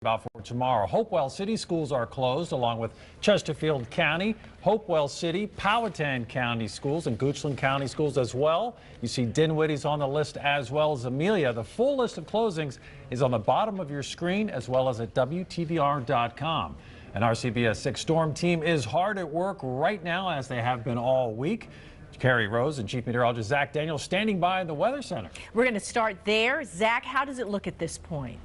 About for tomorrow. Hopewell City schools are closed, along with Chesterfield County, Hopewell City, Powhatan County schools, and Goochland County schools as well. You see Dinwiddie's on the list as well as Amelia. The full list of closings is on the bottom of your screen as well as at WTVR.com. And our CBS 6 Storm team is hard at work right now, as they have been all week. Carrie Rose and Chief Meteorologist Zach Daniels standing by in the Weather Center. We're going to start there. Zach, how does it look at this point?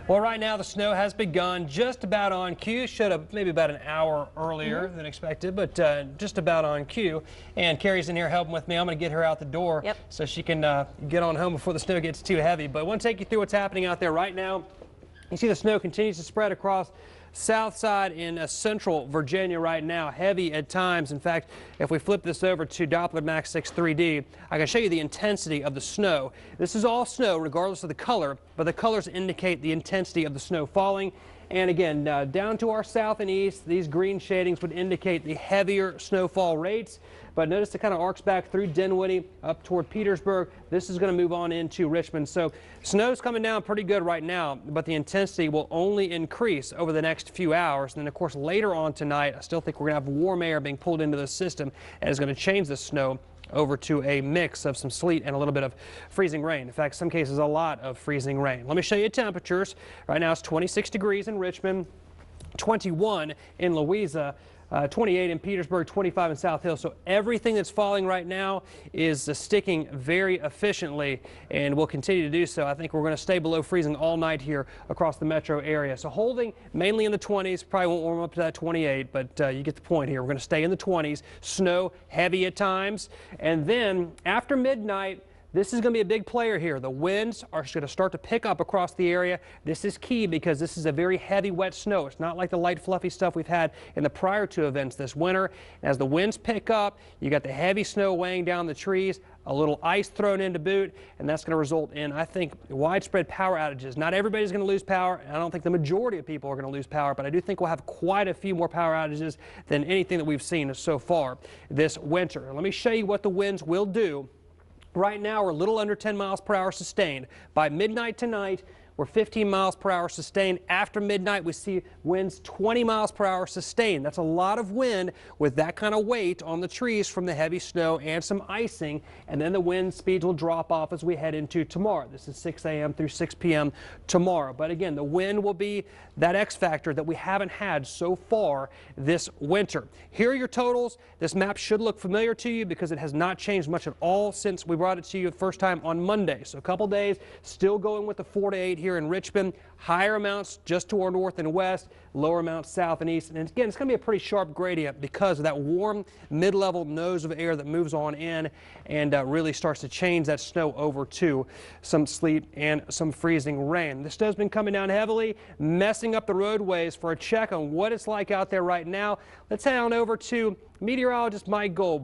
Well, right now the snow has begun just about on cue. Should have maybe about an hour earlier than expected, but just about on cue. And Carrie's in here helping with me. I'm going to get her out the door so she can get on home before the snow gets too heavy. But I want to take you through what's happening out there right now. You see the snow continues to spread across south side in central Virginia right now, heavy at times. In fact, if we flip this over to Doppler Max 6 3D, I can show you the intensity of the snow. This is all snow regardless of the color, but the colors indicate the intensity of the snow falling. And again, down to our south and east, these green shadings would indicate the heavier snowfall rates. But notice it kind of arcs back through Dinwiddie up toward Petersburg. This is going to move on into Richmond. So snow's coming down pretty good right now, but the intensity will only increase over the next few hours. And then, of course, later on tonight, I still think we're going to have warm air being pulled into the system and is going to change the snow over to a mix of some sleet and a little bit of freezing rain. In fact, some cases a lot of freezing rain. Let me show you temperatures. Right now it's 26 degrees in Richmond, 21 in Louisa, 28 in Petersburg, 25 in South Hill. So everything that's falling right now is sticking very efficiently and will continue to do so. I think we're going to stay below freezing all night here across the metro area. So holding mainly in the 20s, probably won't warm up to that 28, but you get the point here. We're going to stay in the 20s, snow heavy at times. And then after midnight, this is going to be a big player here. The winds are going to start to pick up across the area. This is key because this is a very heavy, wet snow. It's not like the light, fluffy stuff we've had in the prior two events this winter. As the winds pick up, you got the heavy snow weighing down the trees, a little ice thrown in to boot, and that's going to result in, I think, widespread power outages. Not everybody's going to lose power, and I don't think the majority of people are going to lose power, but I do think we'll have quite a few more power outages than anything that we've seen so far this winter. Let me show you what the winds will do. Right now, we're a little under 10 miles per hour sustained. By midnight tonight, we're 15 miles per hour sustained. After midnight, we see winds 20 miles per hour sustained. That's a lot of wind with that kind of weight on the trees from the heavy snow and some icing. And then the wind speeds will drop off as we head into tomorrow. This is 6 a.m. through 6 p.m. tomorrow. But again, the wind will be that X factor that we haven't had so far this winter. Here are your totals. This map should look familiar to you because it has not changed much at all since we brought it to you the first time on Monday. So a couple days, still going with the 4 to 8 here in Richmond. Higher amounts just to our north and west, lower amounts south and east. And again, it's going to be a pretty sharp gradient because of that warm mid-level nose of air that moves on in and really starts to change that snow over to some sleet and some freezing rain. The snow's been coming down heavily, messing up the roadways. For a check on what it's like out there right now, let's head on over to meteorologist Mike Gold.